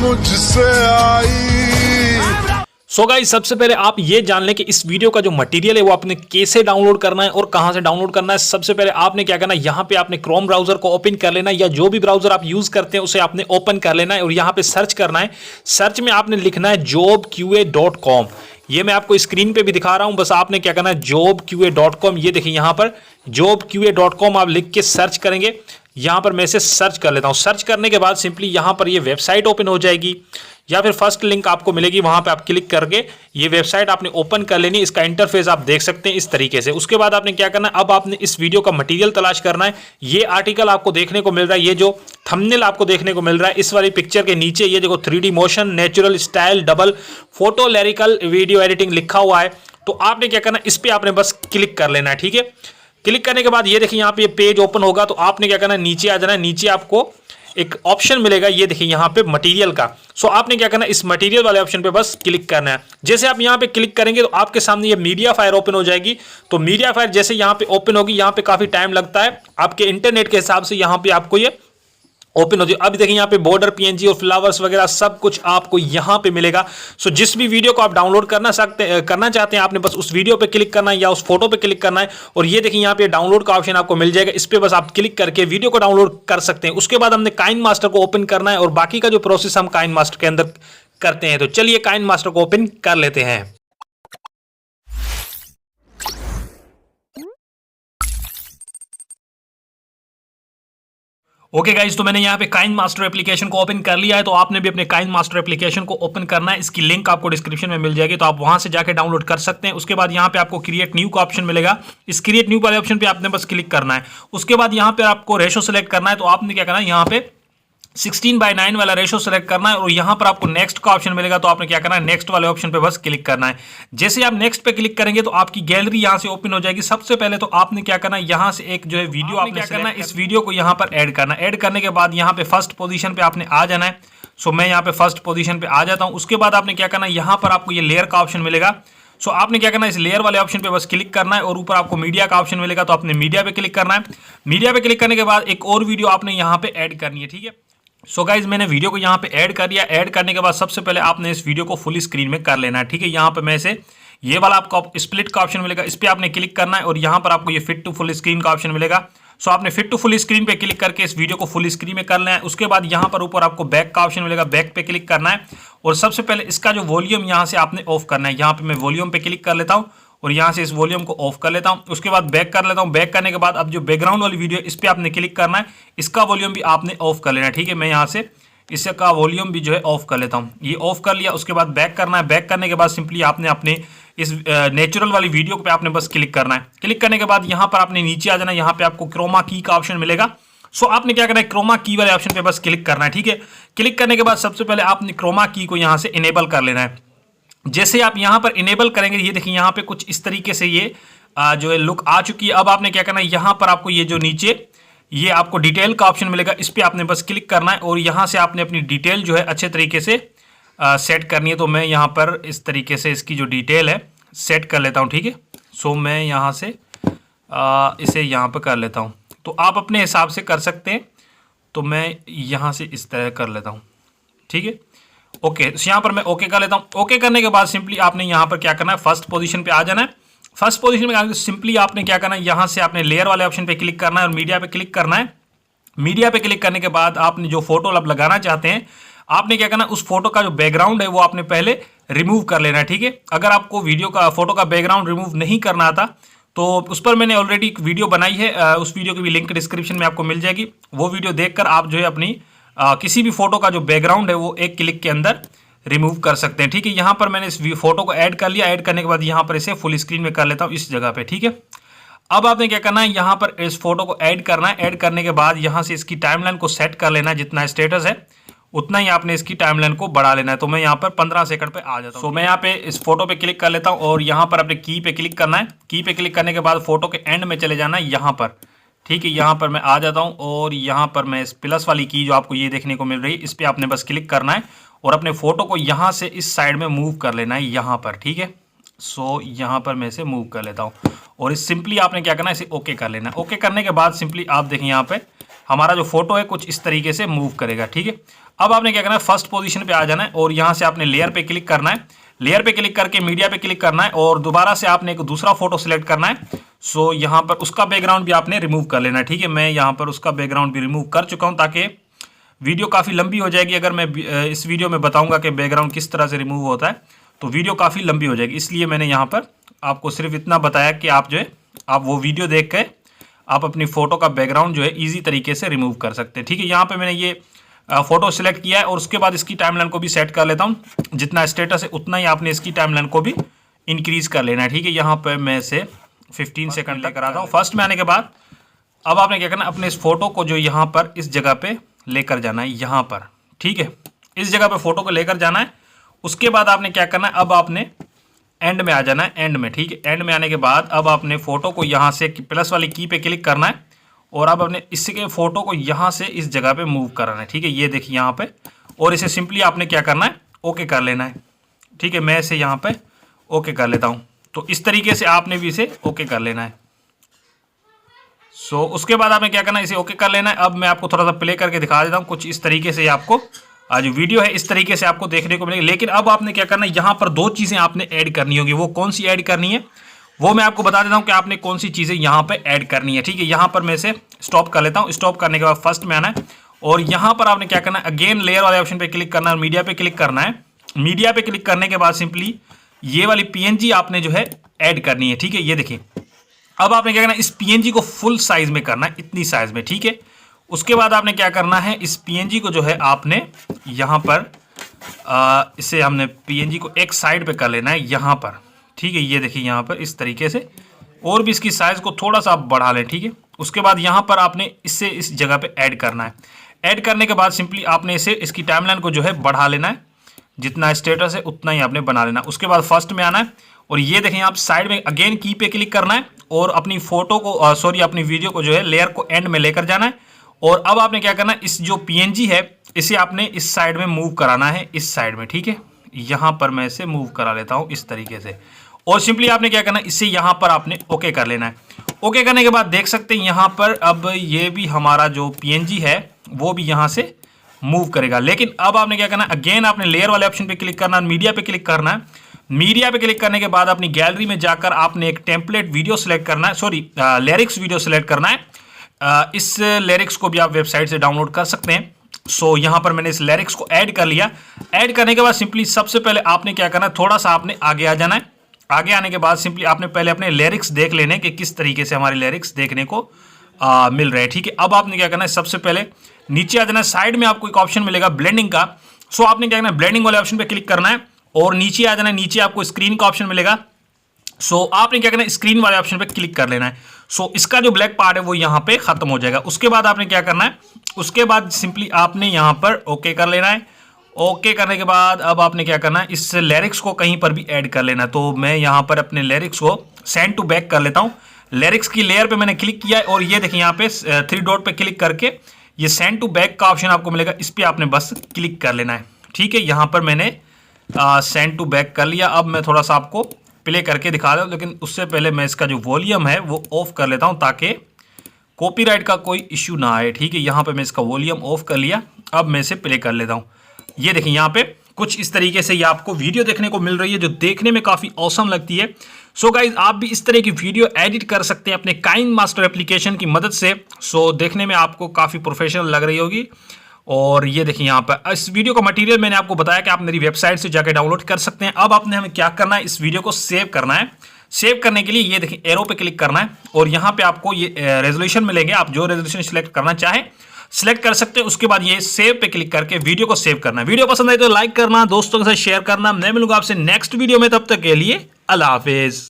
मुझसे आई। So guys, सबसे पहले आप ये जान लें कि इस वीडियो का जो मटेरियल है वो आपने कैसे डाउनलोड करना है और कहां से डाउनलोड करना है। सबसे पहले आपने क्या करना है, यहां पे आपने क्रोम ब्राउजर को ओपन कर लेना है या जो भी ब्राउजर आप यूज करते हैं उसे आपने ओपन कर लेना है और यहां पे सर्च करना है। सर्च में आपने लिखना है jobqa.com। ये मैं आपको स्क्रीन पे भी दिखा रहा हूं, बस आपने क्या करना है jobqa.com। ये देखिए यहां पर jobqa.com आप लिख के सर्च करेंगे। यहां पर मैं इसे सर्च कर लेता हूं। सर्च करने के बाद सिंपली यहां पर ये वेबसाइट ओपन हो जाएगी या फिर फर्स्ट लिंक आपको मिलेगी, वहां पे आप क्लिक करके ये वेबसाइट आपने ओपन कर लेनी। इसका इंटरफेस आप देख सकते हैं इस तरीके से। उसके बाद आपने क्या करना है, अब आपने इस वीडियो का मटेरियल तलाश करना है। ये आर्टिकल आपको देखने को मिल रहा है, ये जो थंबनेल आपको देखने को मिल रहा है इस वाली पिक्चर के नीचे ये देखो 3D motion, natural style, double photo, lyrical video editing लिखा हुआ है। तो आपने क्या करना है, इस पर आपने बस क्लिक कर लेना है। ठीक है, क्लिक करने के बाद ये देखिए यहाँ पे ये पेज ओपन होगा। तो आपने क्या करना है, नीचे आ जाना है। नीचे आपको एक ऑप्शन मिलेगा, ये देखिए यहाँ पे मटेरियल का। सो आपने क्या करना है, इस मटेरियल वाले ऑप्शन पे बस क्लिक करना है। जैसे आप यहाँ पे क्लिक करेंगे तो आपके सामने ये मीडिया फायर ओपन हो जाएगी। तो मीडिया फायर जैसे यहाँ पे ओपन होगी, यहाँ पे काफी टाइम लगता है आपके इंटरनेट के हिसाब से, यहाँ पे आपको ये ओपन हो जाए। अब देखिए यहाँ पे बॉर्डर, पीएनजी और फ्लावर्स वगैरह सब कुछ आपको यहाँ पे मिलेगा। सो जिस भी वीडियो को आप डाउनलोड करना चाहते हैं, आपने बस उस वीडियो पे क्लिक करना है या उस फोटो पे क्लिक करना है और ये देखिए यहाँ पे डाउनलोड का ऑप्शन आपको मिल जाएगा। इस पे बस आप क्लिक करके वीडियो को डाउनलोड कर सकते हैं। उसके बाद हमने काइन मास्टर को ओपन करना है और बाकी का जो प्रोसेस हम काइन मास्टर के अंदर करते हैं। तो चलिए काइन मास्टर को ओपन कर लेते हैं। ओके गाइज, तो मैंने यहाँ पे काइन मास्टर एप्लीकेशन को ओपन कर लिया है। तो आपने भी अपने काइन मास्टर एप्लीकेशन को ओपन करना है। इसकी लिंक आपको डिस्क्रिप्शन में मिल जाएगी, तो आप वहां से जाके डाउनलोड कर सकते हैं। उसके बाद यहाँ पे आपको क्रिएट न्यू का ऑप्शन मिलेगा। इस क्रिएट न्यू वाले ऑप्शन पे आपने बस क्लिक करना है। उसके बाद यहाँ पे आपको रेशो सेलेक्ट करना है। तो आपने क्या करना है, यहाँ पे 16:9 वाला रेशो सेलेक्ट करना है और यहां पर आपको नेक्स्ट का ऑप्शन मिलेगा। तो आपने क्या करना है, नेक्स्ट वाले ऑप्शन पे बस क्लिक करना है। जैसे आप नेक्स्ट पे क्लिक करेंगे तो आपकी गैलरी यहां से ओपन हो जाएगी। सबसे पहले तो आपने क्या करना है, यहां से एक जो है वीडियो आपने क्या करना है, इस वीडियो को यहां पर ऐड करना है। ऐड करने के बाद यहां पे फर्स्ट पोजीशन पे आपने आ जाना है। सो मैं यहां पे फर्स्ट पोजीशन पे आ जाता हूं। उसके बाद आपने क्या करना है, यहां पर आपको ये लेयर का ऑप्शन मिलेगा। सो आपने क्या करना है, इस लेयर वाले ऑप्शन पे बस क्लिक करना है और ऊपर आपको मीडिया का ऑप्शन मिलेगा। तो आपने मीडिया पे क्लिक करना है। मीडिया पे क्लिक करने के बाद एक और वीडियो आपने यहाँ पे ऐड करनी है। ठीक है, सो गाइज मैंने वीडियो को यहाँ पे ऐड कर दिया। ऐड करने के बाद सबसे पहले आपने इस वीडियो को फुल स्क्रीन में कर लेना है। ठीक है, यहाँ पे मैं से ये वाला आपको स्प्लिट का ऑप्शन मिलेगा, इस पे आपने क्लिक करना है और यहाँ पर आपको ये फिट टू फुल स्क्रीन का ऑप्शन मिलेगा। सो आपने फिट टू फुल स्क्रीन पे क्लिक करके इस वीडियो को फुल स्क्रीन में करना है। उसके बाद यहाँ पर ऊपर आपको बैक का ऑप्शन मिलेगा, बैक पे क्लिक करना है और सबसे पहले इसका जो वॉल्यूम यहाँ से आपने ऑफ करना है। यहाँ पे मैं वॉल्यूम पे क्लिक कर लेता हूँ और यहाँ से इस वॉल्यूम को ऑफ कर लेता हूँ। उसके बाद बैक कर लेता हूँ। बैक करने के बाद अब जो बैकग्राउंड वाली वीडियो इस पर आपने क्लिक करना है, इसका वॉल्यूम भी आपने ऑफ कर लेना है। ठीक है, मैं यहाँ से इसका वॉल्यूम भी जो है ऑफ कर लेता हूँ। ये ऑफ कर लिया। उसके बाद बैक करना है। बैक करने के बाद सिंपली आपने अपने इस नेचुरल वाली वीडियो पे आपने बस क्लिक करना है। क्लिक करने के बाद यहाँ पर आपने नीचे आ जाना है। यहाँ पे आपको क्रोमा की का ऑप्शन मिलेगा। सो आपने क्या करना है, क्रोमा की वाले ऑप्शन पे बस क्लिक करना है। ठीक है, क्लिक करने के बाद सबसे पहले आपने क्रोमा की को यहाँ से इनेबल कर लेना है। जैसे आप यहाँ पर इनेबल करेंगे, ये देखिए यहाँ पे कुछ इस तरीके से ये जो है लुक आ चुकी है। अब आपने क्या करना है, यहाँ पर आपको ये जो नीचे ये आपको डिटेल का ऑप्शन मिलेगा, इस पे आपने बस क्लिक करना है और यहाँ से आपने अपनी डिटेल जो है अच्छे तरीके से सेट करनी है। तो मैं यहाँ पर इस तरीके से इसकी जो डिटेल है सेट कर लेता हूँ। ठीक है, सो मैं यहाँ से इसे यहाँ पर कर लेता हूँ। तो आप अपने हिसाब से कर सकते हैं। तो मैं यहाँ से इस तरह कर लेता हूँ। ठीक है, ओके, तो यहाँ पर मैं ओके कर लेता हूँ। ओके करने के बाद सिंपली आपने यहाँ पर क्या करना है, फर्स्ट पोजीशन पे आ जाना है। फर्स्ट पोजीशन में आने के सिंपली आपने क्या करना है, यहाँ से आपने लेयर वाले ऑप्शन पे क्लिक करना है और मीडिया पे क्लिक करना है। मीडिया पे क्लिक करने के बाद आपने जो फोटो आप लगाना चाहते हैं, आपने क्या करना है, उस फोटो का जो बैकग्राउंड है वो आपने पहले रिमूव कर लेना है। ठीक है, अगर आपको वीडियो का फोटो का बैकग्राउंड रिमूव नहीं करना था तो उस पर मैंने ऑलरेडी एक वीडियो बनाई है। उस वीडियो की भी लिंक डिस्क्रिप्शन में आपको मिल जाएगी। वो वीडियो देखकर आप जो है अपनी किसी भी फोटो का जो बैकग्राउंड है वो एक क्लिक के अंदर रिमूव कर सकते हैं। ठीक है, यहाँ पर मैंने इस फोटो को ऐड कर लिया। ऐड करने के बाद यहाँ पर इसे फुल स्क्रीन में कर लेता हूँ इस जगह पे। ठीक है, अब आपने क्या करना है, यहाँ पर इस फोटो को ऐड करना है। ऐड करने के बाद यहाँ से इसकी टाइमलाइन को सेट कर लेना है। जितना स्टेटस है उतना ही आपने इसकी टाइमलाइन को बढ़ा लेना है। तो मैं यहाँ पर 15 सेकंड पे आ जाता हूँ। मैं यहाँ पे इस फोटो पे क्लिक कर लेता हूँ और यहाँ पर अपने की पे क्लिक करना है। की पे क्लिक करने के बाद फोटो के एंड में चले जाना है यहाँ पर। ठीक है, यहाँ पर मैं आ जाता हूँ और यहाँ पर मैं इस प्लस वाली की जो आपको ये देखने को मिल रही है, इस पर आपने बस क्लिक करना है और अपने फोटो को यहाँ से इस साइड में मूव कर लेना है यहाँ पर। ठीक है, सो यहाँ पर मैं इसे मूव कर लेता हूँ और इस सिंपली आपने क्या करना है, इसे ओके कर लेना है। ओके करने के बाद सिंपली आप देखें यहाँ पे हमारा जो फोटो है कुछ इस तरीके से मूव करेगा। ठीक है, अब आपने क्या करना है, फर्स्ट पोजीशन पे आ जाना है और यहाँ से आपने लेयर पे क्लिक करना है। लेयर पे क्लिक करके मीडिया पे क्लिक करना है और दोबारा से आपने एक दूसरा फोटो सिलेक्ट करना है। सो यहाँ पर उसका बैकग्राउंड भी आपने रिमूव कर लेना है। ठीक है, मैं यहाँ पर उसका बैकग्राउंड भी रिमूव कर चुका हूँ ताकि वीडियो काफ़ी लंबी हो जाएगी। अगर मैं इस वीडियो में बताऊँगा कि बैकग्राउंड किस तरह से रिमूव होता है तो वीडियो काफ़ी लंबी हो जाएगी, इसलिए मैंने यहाँ पर आपको सिर्फ इतना बताया कि आप जो है आप वो वीडियो देख के आप अपनी फ़ोटो का बैकग्राउंड जो है ईजी तरीके से रिमूव कर सकते हैं। ठीक है, यहाँ पे मैंने ये फ़ोटो सिलेक्ट किया है और उसके बाद इसकी टाइमलाइन को भी सेट कर लेता हूँ। जितना स्टेटस है उतना ही आपने इसकी टाइमलाइन को भी इंक्रीज़ कर लेना है। ठीक है, यहाँ पर मैं इसे 15 सेकंड लेकर आता हूँ। फर्स्ट में आने के बाद अब आपने क्या करना है, अपने इस फोटो को जो यहाँ पर इस जगह पे लेकर जाना है, यहाँ पर। ठीक है, इस जगह पे फोटो को लेकर जाना है। उसके बाद आपने क्या करना है, अब आपने एंड में आ जाना है, एंड में। ठीक है, एंड में आने के बाद अब आपने फोटो को यहाँ से प्लस वाली की पे क्लिक करना है और अब अपने इसके फोटो को यहाँ से इस जगह पे मूव कराना है। ठीक है, ये देखिए यहाँ पे, और इसे सिंपली आपने क्या करना है, ओके कर लेना है। ठीक है, मैं इसे यहाँ पे ओके कर लेता हूँ। तो इस तरीके से आपने भी इसे ओके कर लेना है। सो उसके बाद आपने क्या करना है, इसे ओके कर लेना है। अब मैं आपको थोड़ा सा प्ले करके दिखा देता हूँ। कुछ इस तरीके से आपको आज वीडियो है इस तरीके से आपको देखने को मिलेगी। लेकिन अब आपने क्या करना है, यहाँ पर 2 चीज़ें आपने ऐड करनी होगी। वो कौन सी ऐड करनी है वो मैं आपको बता देता हूँ कि आपने कौन सी चीज़ें यहाँ पे ऐड करनी है। ठीक है, यहाँ पर मैं इसे स्टॉप कर लेता हूँ। स्टॉप करने के बाद फर्स्ट में आना है और यहाँ पर आपने क्या करना है, अगेन लेयर वाले ऑप्शन पे क्लिक करना है और मीडिया पे क्लिक करना है। मीडिया पे क्लिक करने के बाद सिंपली ये वाली PNG आपने जो है ऐड करनी है। ठीक है, ये देखिए, अब आपने क्या करना है, इस PNG को फुल साइज में करना है, इतनी साइज में। ठीक है, उसके बाद आपने क्या करना है, इस PNG को जो है आपने यहाँ पर इसे हमने PNG को एक साइड पे कर लेना है यहाँ पर। ठीक है, ये देखिए यहाँ पर इस तरीके से, और भी इसकी साइज़ को थोड़ा सा आप बढ़ा लें। ठीक है, उसके बाद यहाँ पर आपने इससे इस जगह पे ऐड करना है। ऐड करने के बाद सिंपली आपने इसे इसकी टाइमलाइन को जो है बढ़ा लेना है, जितना स्टेटस है उतना ही आपने बना लेना। उसके बाद फर्स्ट में आना है और ये देखें आप साइड में अगेन की पे क्लिक करना है और अपनी फोटो को अपनी वीडियो को जो है लेयर को एंड में लेकर जाना है। और अब आपने क्या करना है, इस जो PNG है इसे आपने इस साइड में मूव कराना है, इस साइड में। ठीक है, यहाँ पर मैं इसे मूव करा लेता हूँ इस तरीके से और सिंपली आपने क्या करना है, इससे यहाँ पर आपने ओके कर लेना है। ओके करने के बाद देख सकते हैं यहाँ पर अब ये भी हमारा जो PNG है वो भी यहाँ से मूव करेगा। लेकिन अब आपने क्या करना है, अगेन आपने लेयर वाले ऑप्शन पे क्लिक करना है, मीडिया पे क्लिक करना है। मीडिया पे क्लिक करने के बाद अपनी गैलरी में जाकर आपने एक टेम्पलेट वीडियो सेलेक्ट करना है, लिरिक्स वीडियो सेलेक्ट करना है। इस लिरिक्स को भी आप वेबसाइट से डाउनलोड कर सकते हैं। सो यहाँ पर मैंने इस लिरिक्स को ऐड कर लिया। ऐड करने के बाद सिंपली सबसे पहले आपने क्या करना है, थोड़ा सा आपने आगे आ जाना है। आगे आने के बाद सिंपली आपने पहले अपने लिरिक्स देख लेने कि किस तरीके से हमारे लिरिक्स देखने को मिल रहे हैं। ठीक है, अब आपने क्या करना है, सबसे पहले नीचे आ जाना है। साइड में आपको एक ऑप्शन मिलेगा ब्लेंडिंग का। सो आपने क्या करना है, ब्लेंडिंग वाले ऑप्शन पे क्लिक करना है और नीचे आ जाना है। नीचे आपको स्क्रीन का ऑप्शन मिलेगा। सो आपने क्या करना है, स्क्रीन वाले ऑप्शन पे क्लिक कर लेना है। सो इसका जो ब्लैक पार्ट है वो यहाँ पे खत्म हो जाएगा। उसके बाद आपने क्या करना है, उसके बाद सिंपली आपने यहाँ पर ओके कर लेना है। ओके करने के बाद अब आपने क्या करना है, इस लिरिक्स को कहीं पर भी ऐड कर लेना है। तो मैं यहाँ पर अपने लिरिक्स को सेंड टू बैक कर लेता हूँ। लिरिक्स की लेयर पे मैंने क्लिक किया है और ये देखिए यहाँ पे 3 डॉट पे क्लिक करके ये सेंड टू बैक का ऑप्शन आपको मिलेगा, इस पर आपने बस क्लिक कर लेना है। ठीक है, यहाँ पर मैंने सेंड टू बैक कर लिया। अब मैं थोड़ा सा आपको प्ले करके दिखा दूँ, लेकिन उससे पहले मैं इसका जो वॉल्यूम है वो ऑफ कर लेता हूँ ताकि कॉपीराइट का कोई इश्यू ना आए। ठीक है, यहाँ पे मैं इसका वॉल्यूम ऑफ कर लिया। अब मैं इसे प्ले कर लेता हूँ। ये देखिए यहाँ पे कुछ इस तरीके से ये आपको वीडियो देखने को मिल रही है जो देखने में काफ़ी ऑसम लगती है। सो गाइज आप भी इस तरह की वीडियो एडिट कर सकते हैं अपने काइनमास्टर एप्लीकेशन की मदद से। सो देखने में आपको काफ़ी प्रोफेशनल लग रही होगी। और ये देखिए यहाँ पर इस वीडियो का मटेरियल मैंने आपको बताया कि आप मेरी वेबसाइट से जाकर डाउनलोड कर सकते हैं। अब आपने हमें क्या करना है, इस वीडियो को सेव करना है। सेव करने के लिए ये देखिए एरो पे क्लिक करना है और यहाँ पे आपको ये रेजोल्यूशन मिलेंगे। आप जो रेजोल्यूशन सिलेक्ट करना चाहें सिलेक्ट कर सकते हैं। उसके बाद ये सेव पे क्लिक करके वीडियो को सेव करना है। वीडियो पसंद आई तो लाइक करना, दोस्तों के साथ शेयर करना। मैं मिलूंगा आपसे नेक्स्ट वीडियो में, तब तक के लिए अल्लाह हाफिज।